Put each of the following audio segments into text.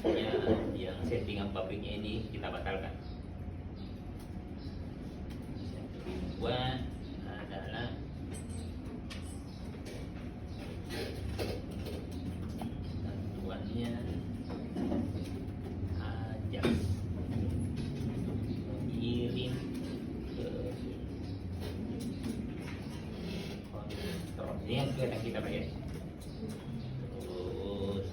Ya, yang settingan pabriknya ini kita batalkan. Yang kedua adalah tentuannya ajak kirim ke kontrol. Ini yang kita pakai. Terus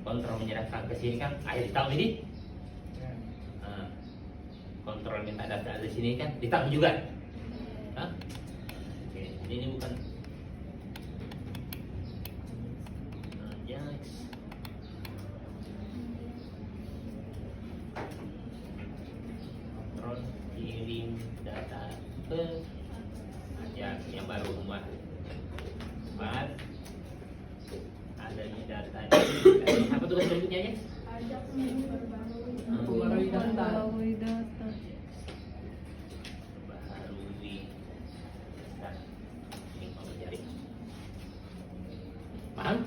kontrol menyerahkan ke sini kan akhir tahun ini. Nah, kontrol minta data di sini kan ditahu juga. Hah? Oke, ini bukan Ajax. Kontrol kirim data ke Ajax yang baru rumah. Adanya data ini. Apa tugas berikutnya ya? Ajak memperbarui Memperbarui data. memperbarui data. Baharui data. Ini mau mencari. Paham?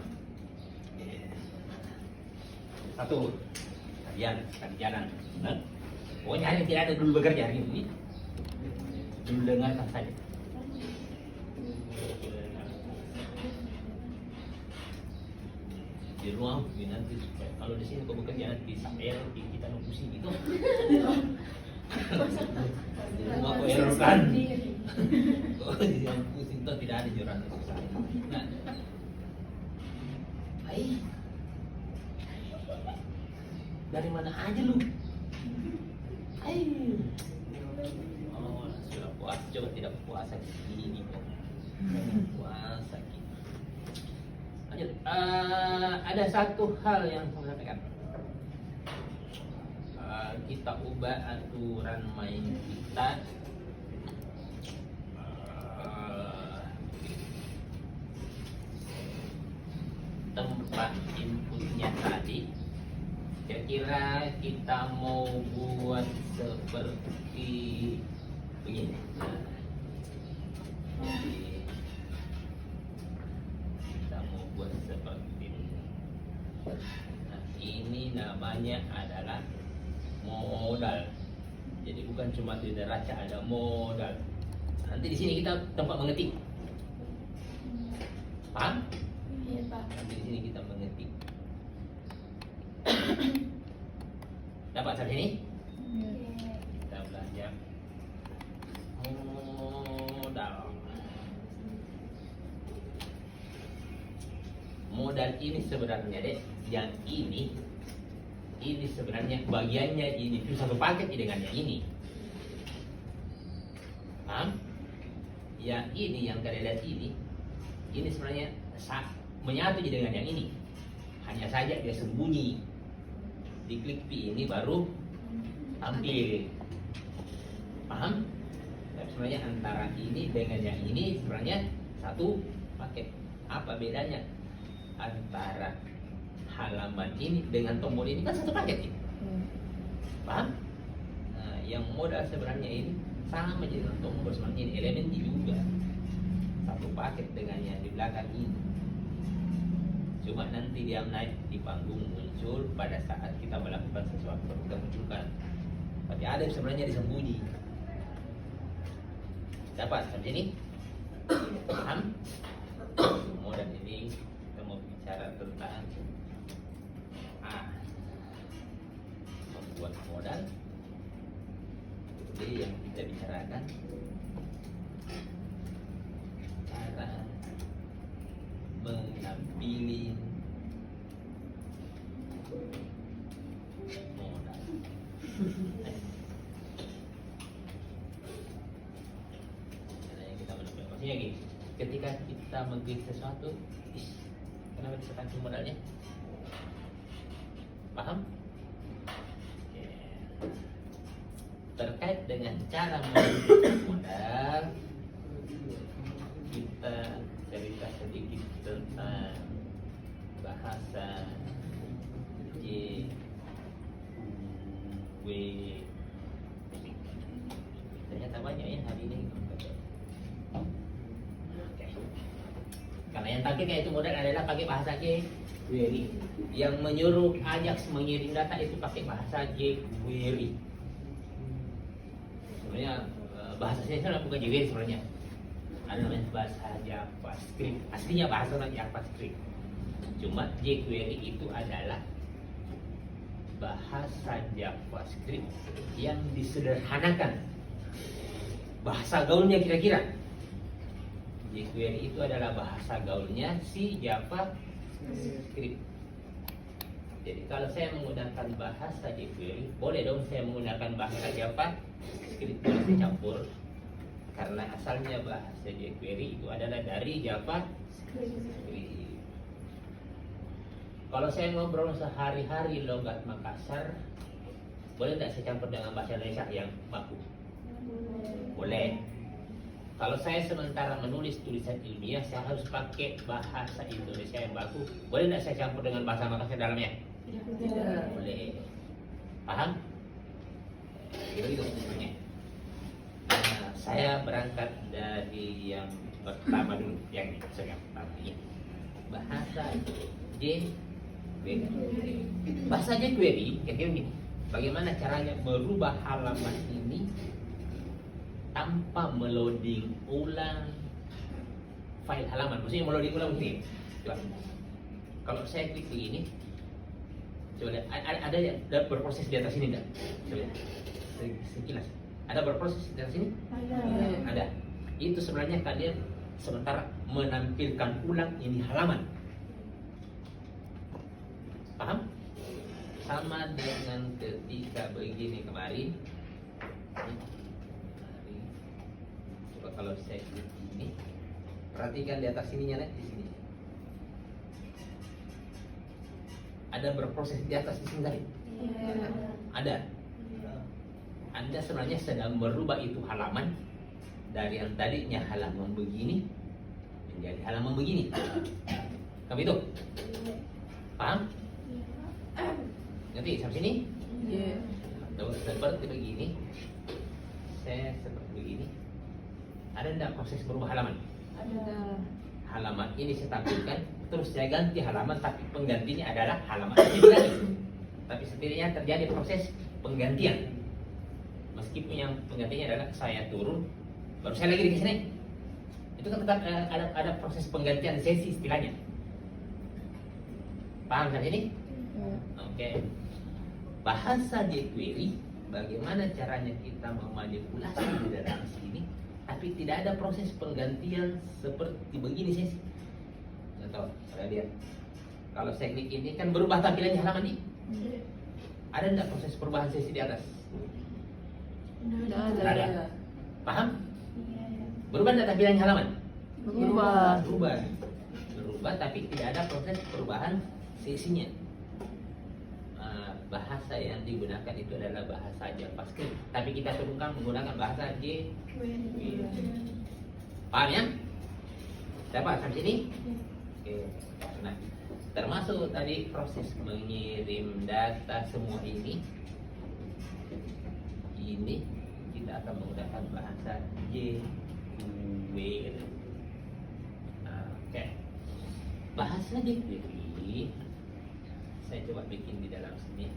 Satu, kalian jalan. Nah, pokoknya hari tidak ada dulu bekerja hari ini. Dulu dengarkan saja. Di rumah nanti kalau di sini kau bekerja nanti sampai kita mau pusing gitu. Di rumah kau error kan? Oh, yang pusing tuh tidak ada joran susah. Nah, hai, dari mana aja lu? Hai, oh sudah puasa, coba tidak puasa gini kok. Puasa gitu. Lanjut, ada satu hal yang saya sampaikan. Kita ubah aturan main kita. Tempat inputnya tadi, kira-kira kita mau buat seperti begini. Kita mau buat seperti ini. Nah, ini namanya adalah modal. Jadi bukan cuma di neraca, ada modal. Nanti di sini kita tempat mengetik. Paham? Iya, Pak. Nanti di sini kita mengetik. Dapat sampai sini? Iya. Kita belajar modal. Modal ini sebenarnya deh, yang ini sebenarnya bagiannya ini itu satu paket dengan yang ini. Paham? Yang ini yang kalian lihat ini sebenarnya menyatu dengan yang ini. Hanya saja dia sembunyi. Diklik P ini baru tampil. Paham? Dan sebenarnya antara ini dengan yang ini sebenarnya satu paket. Apa bedanya antara halaman ini dengan tombol ini kan satu paket ini. Paham? Nah, yang modal sebenarnya ini sama jadi dengan tombol sebenarnya ini elemen juga satu paket dengan yang di belakang ini. Cuma nanti dia naik di panggung muncul pada saat kita melakukan sesuatu kita munculkan. Tapi ada yang sebenarnya disembunyi. Dapat sampai sini? Paham? Modal ini kita mau bicara tentang membuat modal. Jadi yang kita bicarakan cara mengambil modal. Yang kita menambil maksudnya gini, ketika kita mengklik sesuatu, kenapa disebut modalnya? Paham? Terkait dengan cara mengambil modal, kita cerita sedikit tentang bahasa JW. Ternyata banyak ya hari ini. Oke. Karena yang tampilkan itu modal adalah pakai bahasa jQuery. Yang menyuruh Ajax mengirim data itu pakai bahasa jQuery. Sebenarnya bahasa saya bukan jQuery sebenarnya. Ada namanya bahasa JavaScript. Aslinya bahasa JavaScript. Cuma jQuery itu adalah bahasa JavaScript yang disederhanakan. Bahasa gaulnya kira-kira. jQuery itu adalah bahasa gaulnya si JavaScript. Jadi kalau saya menggunakan bahasa jQuery, boleh dong saya menggunakan bahasa JavaScript, boleh saya campur. Karena asalnya bahasa jQuery itu adalah dari JavaScript. Kalau saya ngobrol sehari-hari logat Makassar, boleh tidak saya campur dengan bahasa Indonesia yang baku? Boleh. Kalau saya sementara menulis tulisan ilmiah, saya harus pakai bahasa Indonesia yang baku. Boleh tidak saya campur dengan bahasa Makassar dalamnya? Tidak. Boleh. Paham? Gitu sebenarnya. Nah, saya berangkat dari yang pertama dulu, yang pertama ini. Bahasa jQuery. Bahasa jQuery, kira-kira gini. Bagaimana caranya merubah halaman ini tanpa meloading ulang file halaman? Maksudnya meloading ulang begini. Coba. Kalau saya klik begini, coba lihat, ada berproses di atas ini enggak? Coba lihat. Sekilas. Ada berproses di atas ini? Ada. Itu sebenarnya kalian sementara menampilkan ulang ini halaman. Paham? Sama dengan ketika begini kemarin. Coba kalau saya klik ini, perhatikan di atas sininya nih, di sini. Ada berproses di atas di sini tadi? Ada. Anda sebenarnya sedang merubah itu halaman dari yang tadinya halaman begini menjadi halaman begini. Kamu itu? Paham? Ngerti sampai sini? Iya. Seperti begini. Saya seperti begini. Ada tidak proses berubah halaman? Ada. Halaman ini saya tampilkan, terus saya ganti halaman, tapi penggantinya adalah halaman ini lagi. Tapi setidaknya terjadi proses penggantian. Meskipun yang penggantinya adalah saya turun, baru saya lagi di sini. Itu kan tetap ada proses penggantian sesi istilahnya. Paham sampai ini? Oke. Bahasa jQuery, bagaimana caranya kita memanipulasi di dalam sini, tapi tidak ada proses penggantian seperti begini sesi. Nggak tahu, saya lihat. Kalau saya klik ini kan berubah tampilannya halaman ini. Ada tidak proses perubahan sesi di atas? Tidak ada. Paham? Berubah tidak tampilannya halaman? Berubah. Berubah, tapi tidak ada proses perubahan sesinya. Bahasa yang digunakan itu adalah bahasa JavaScript, tapi kita turunkan menggunakan bahasa jQuery. Paham ya? Dapat sampai sini? Oke. Nah, termasuk tadi proses mengirim data semua ini kita akan menggunakan bahasa jQuery. Oke. Bahasa jQuery saya coba bikin di dalam sini.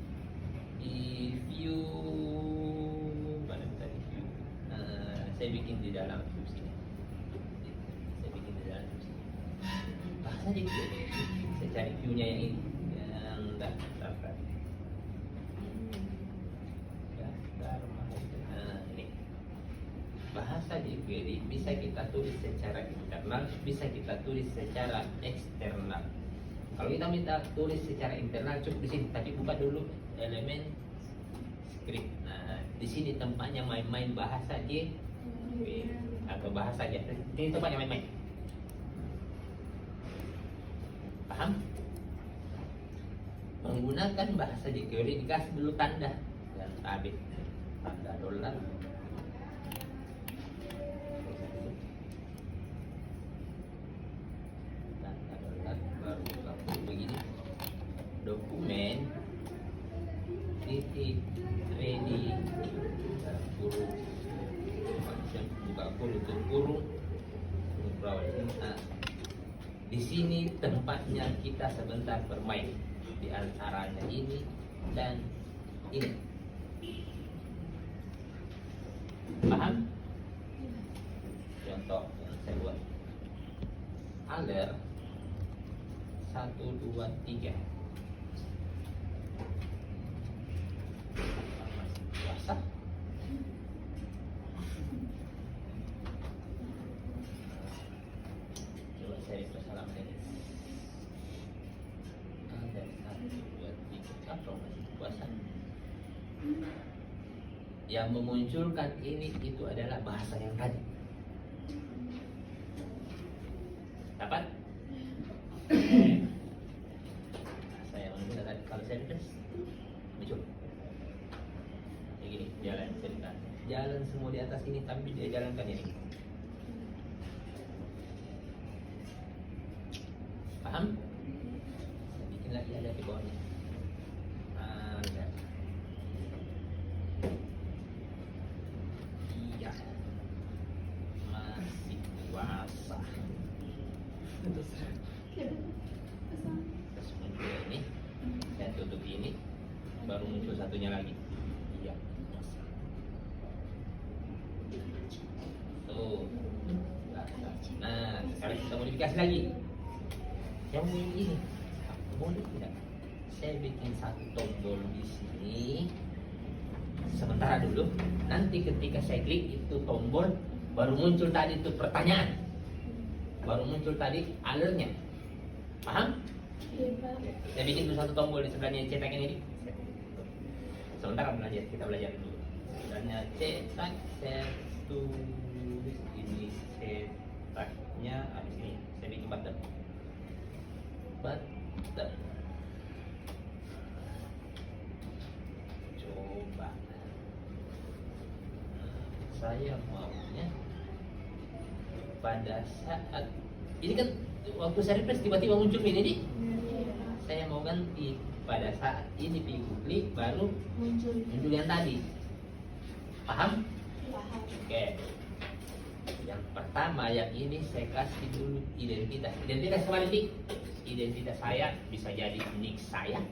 Di view mana tadi view? Saya bikin di dalam view sini. Saya bikin di dalam view sini. Bahasa jQuery. Saya cari view-nya yang ini, yang daftar. Ini. Bahasa jQuery bisa kita tulis secara internal, bisa kita tulis secara eksternal. Kalau kita minta tulis secara internal cukup di sini, tapi buka dulu elemen script. Nah, di sini tempatnya main-main bahasa jQuery atau bahasa aja. Ini tempatnya main-main. Paham? Menggunakan bahasa jQuery dikasih dulu tanda dan tabel, tanda dolar. Dokumen titik ready kurung buka kurung tutup kurung browsing Di sini tempatnya kita sebentar bermain di antaranya ini dan ini. Paham? Contoh yang saya buat. Alert 1, 2, 3. Masih puasa. Coba saya refresh halaman ini. Alert 1, 2, 3. Apa masih puasa? Yang memunculkan ini itu adalah bahasa yang tadi. Dapat? Saya menurut tadi kalau saya refresh muncul. Kayak gini, jalan cerita. Jalan semua di atas ini tapi dia jalankan ini. Paham? Saya bikin lagi ada di bawahnya. Ada. Iya. Masih puasa. Terus muncul ini, saya tutup ini, baru muncul satunya lagi. Iya. Tuh. Nah, sekarang kita modifikasi lagi. Yang ini, boleh tidak? Saya bikin satu tombol di sini. Sementara dulu. Nanti ketika saya klik itu tombol, baru muncul tadi itu pertanyaan. Baru muncul tadi alertnya. Paham? Iya, Pak. Saya bikin dulu satu tombol di sebelahnya cetakan ini. Sementara belajar, kita belajar dulu. Sebelahnya cetak, saya tulis ini cetaknya ada sini. Saya bikin button. Button. Coba. Saya maunya pada saat ini kan waktu saya refresh tiba-tiba muncul ini nih. Saya mau ganti pada saat ini klik baru Muncul. yang tadi. Paham? Paham. Oke. Yang pertama yang ini saya kasih dulu identitas. Identitas kembali. Identitas saya bisa jadi nick saya,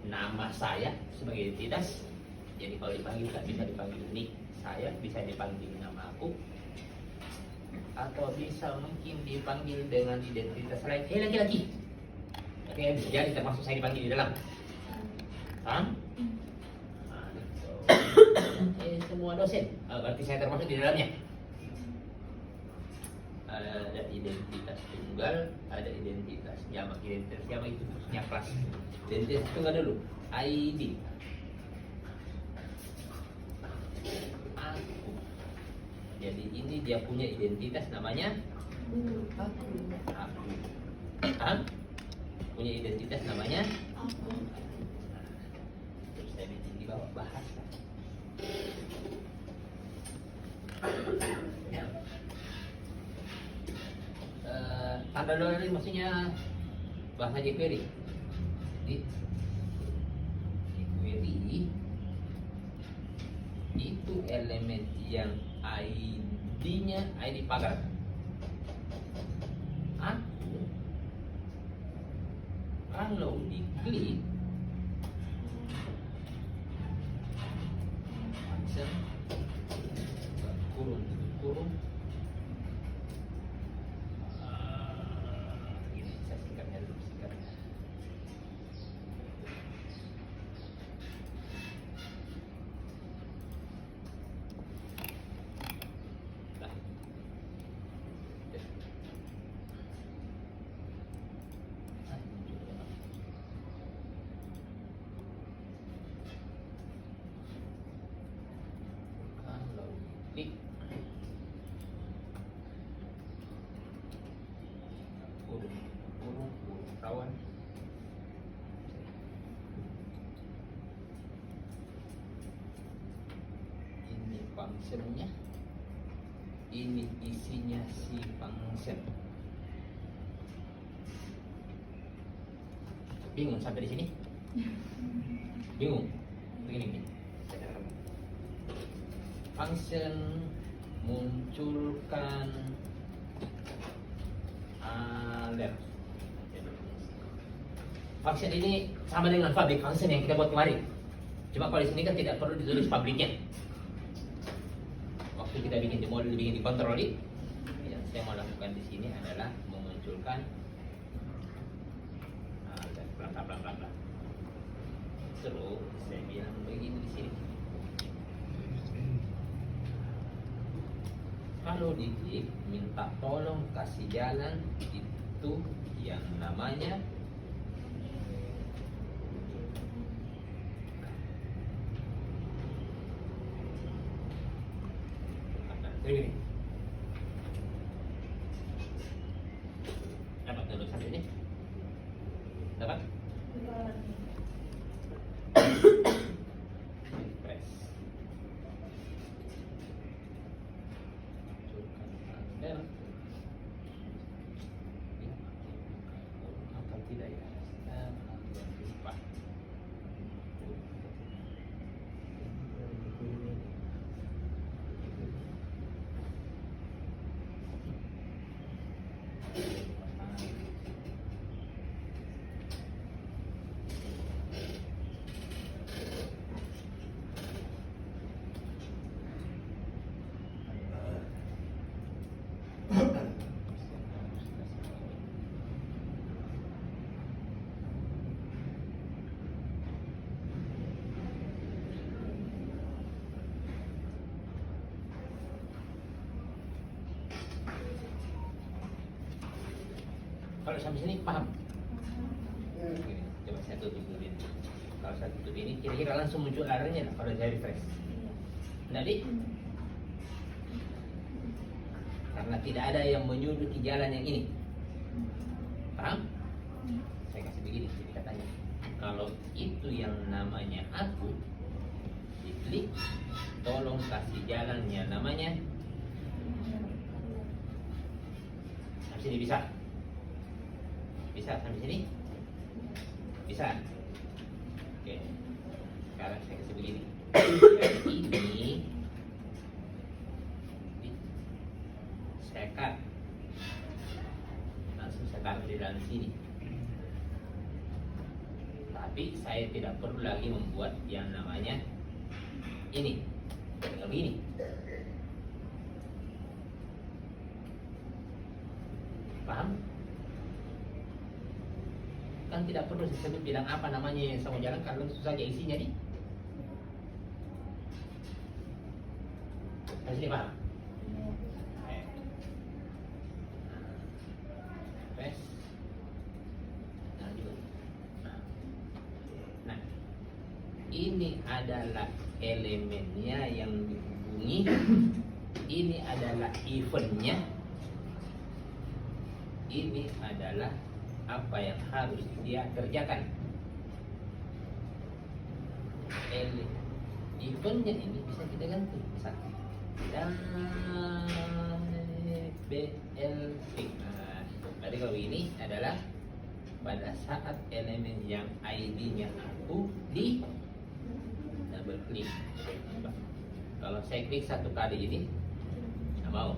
nama saya sebagai identitas. Jadi kalau dipanggil tak bisa dipanggil nick saya, bisa dipanggil nama aku, atau bisa mungkin dipanggil dengan identitas lain. Laki-laki. Oke, bisa jadi termasuk saya dipanggil di dalam. Paham? Nah, semua dosen, berarti saya termasuk di dalamnya. Ada identitas tunggal, ada identitas jamak. Identitas jamak itu khususnya kelas. Identitas tunggal dulu, ID. Aku. Jadi ini dia punya identitas namanya Aku. aku. Paham? Punya identitas namanya Aku. terus saya bikin di bawah bahasa. Tanda dolar ini maksudnya bahasa jQuery. Jadi jQuery itu elemen yang ID-nya ID pagar. Aku kalau diklik function kurung ini saya singkatnya dulu singkatnya. Nah. Kalau klik kurung kawan, ini functionnya, ini isinya si function. Bingung sampai di sini? Bingung? Begini. Function munculkan alert. Function ini sama dengan public function yang kita buat kemarin. Cuma kalau di sini kan tidak perlu ditulis publiknya. Waktu kita bikin di model, bikin di control it, yang saya mau lakukan di sini adalah memunculkan bla. Terus saya bilang begini di sini. Kalau diklik minta tolong kasih jalan itu yang namanya ini. Dapat dulu satu ini. Dapat? Press. Apa tidak ya? Lupa. Kalau sampai sini paham? Oke, coba saya tutup dulu ini. Kalau saya tutup ini, kira-kira langsung muncul layarnya kalau saya refresh. Jadi, karena tidak ada yang menyulut di jalan yang ini. Paham? Saya kasih begini, jadi katanya. Kalau itu yang namanya aku, diklik, tolong kasih jalannya namanya. Sampai sini bisa? Bisa sampai sini? Bisa? Oke. Sekarang saya kasih begini. Ini saya cut. Langsung saya taruh di dalam sini. Tapi saya tidak perlu lagi membuat yang namanya ini. Tinggal begini. Paham? Kan tidak perlu disebut bilang apa namanya yang sama jalan, kalau susah saja isinya nih. Harus ini paham? Press. Nah, ini adalah elemennya yang dihubungi. Ini adalah eventnya. Ini adalah apa yang harus dia kerjakan. Eventnya ini bisa kita ganti, misalkan BLT. Nah, berarti kalau ini adalah pada saat elemen yang ID-nya aku di double klik. Kalau saya klik satu kali ini, nggak mau.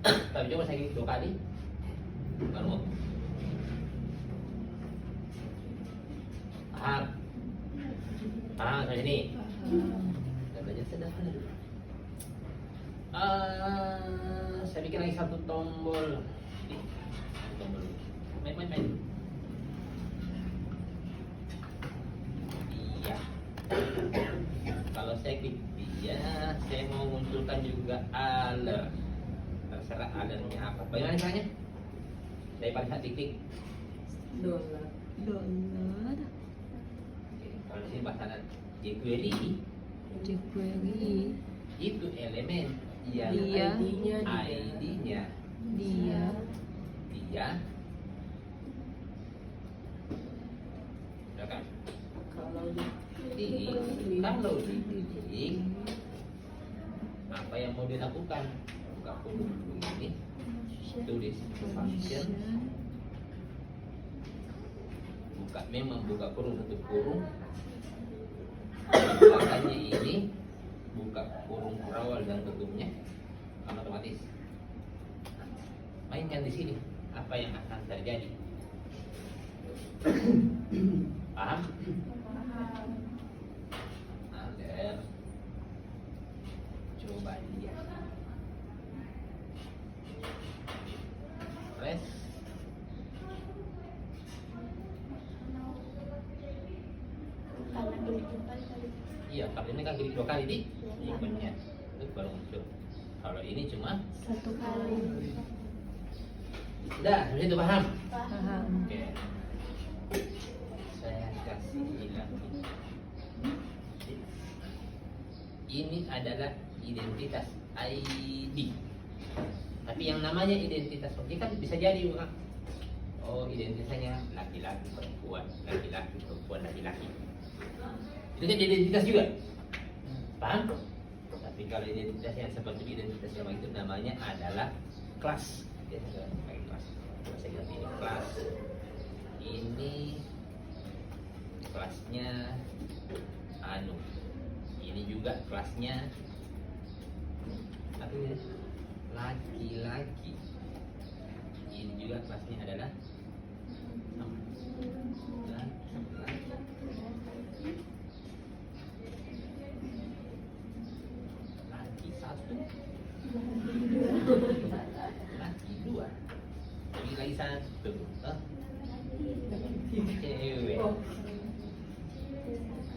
Tapi coba saya klik 2 kali. Baru paham? Paham sampai sini? Kita belajar sederhana dulu. Saya bikin lagi satu tombol. Tombol. Main. Iya. Kalau saya klik dia, saya mau munculkan juga alert. Terserah alertnya apa. Bagaimana caranya? Saya pada saat klik Dolar. kalau di sini bahasa jQuery itu elemen yang Dia. ID-nya Dia. udah kan? Kalau Kalau diklik apa yang mau dilakukan? Buka kurung begini, tulis function, buka kurung tutup kurung, makanya ini buka kurung awal dan tutupnya kan otomatis. mainkan di sini apa yang akan terjadi. Paham? Ada. Coba lihat. Press. Karena klik kembali kali. Iya, kalau ini kan klik 2 kali di ikonnya, itu baru muncul. Kalau ini cuma Satu kali. sudah, sampai situ paham? Paham. Oke. Saya kasih lagi. Ini adalah identitas ID. Tapi yang namanya identitas objek kan bisa jadi Pak. Oh, identitasnya laki-laki perempuan, laki-laki perempuan, laki-laki. Itu kan identitas juga. Paham? Tapi kalau identitas yang seperti identitas yang itu namanya adalah kelas. Ya, saya pakai kelas. Coba saya ganti ini kelas. Ini kelasnya anu. Ini juga kelasnya tapi laki-laki. Ini juga kelasnya adalah laki-laki. Laki 1, laki 2, ini lagi 1. Cewek, Oh.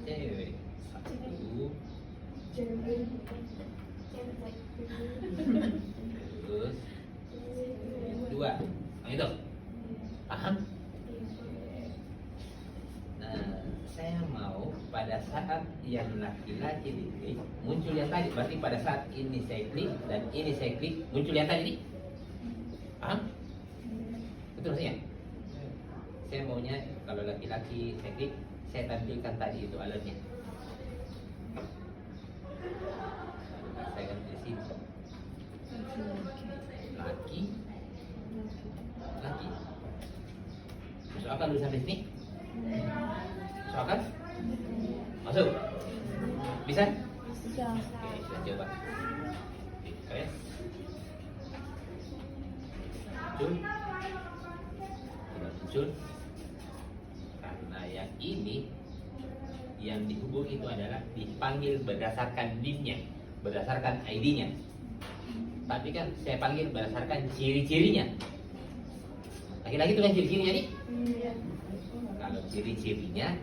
cewek 1, Cewek. terus 2. Nah itu, paham? Nah, saya mau pada saat yang laki-laki diklik muncul yang tadi. Berarti pada saat ini saya klik dan ini saya klik muncul yang tadi. Paham? Betul maksudnya? Saya maunya kalau laki-laki saya klik, saya tampilkan tadi itu alatnya. Saya ganti di sini. Laki, laki. Masuk akal dulu sampai sini? Masuk akal? Masuk? Bisa? Bisa. Oke, kita coba. Press. Muncul. Sudah muncul. Karena yang ini yang dihubung itu adalah dipanggil berdasarkan NIM-nya, berdasarkan ID-nya. Tapi kan saya panggil berdasarkan ciri-cirinya. Laki-laki itu kan ciri-cirinya nih. Iya. Kalau ciri-cirinya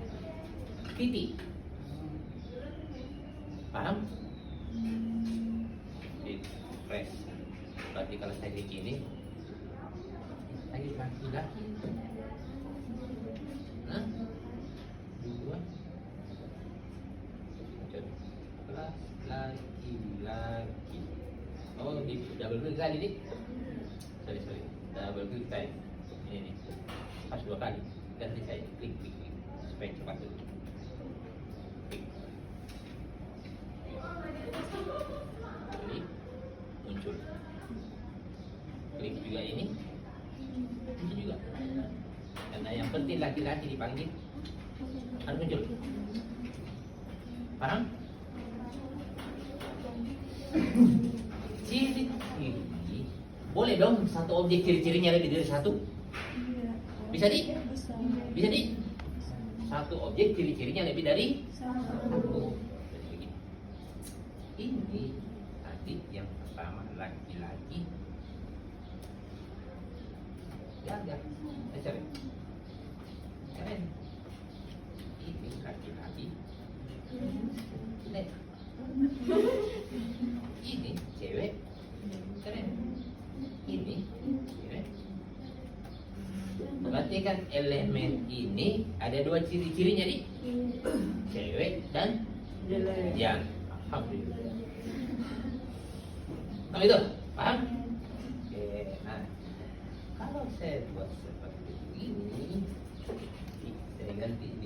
titik. Paham? Press. Berarti kalau saya klik ini lagi laki-laki. Nah, 2. Kelas laki-laki. Oh, di double klik tadi nih. Sorry. Double klik tadi. Ini nih. Pas 2 kali. Ganti saya klik supaya cepat dulu. Klik. Klik. Muncul. Klik juga ini. Ini juga. Karena yang penting laki-laki dipanggil harus muncul. Paham? Ciri ini boleh dong satu objek ciri-cirinya lebih dari satu? Iya. Bisa di? Bisa. Bisa di? Satu objek ciri-cirinya lebih dari Satu. satu. Jadi begini. Ini tadi yang pertama laki-laki. Ya. Sorry. Keren. Ini laki-laki. Lihat. Ini cewek. Keren. Ini cewek. Berarti kan elemen ini ada 2 ciri-cirinya nih. Cewek dan Jelek. yang. Alhamdulillah. Nah itu, paham? Oke, nah kalau saya buat seperti ini, saya ganti ini.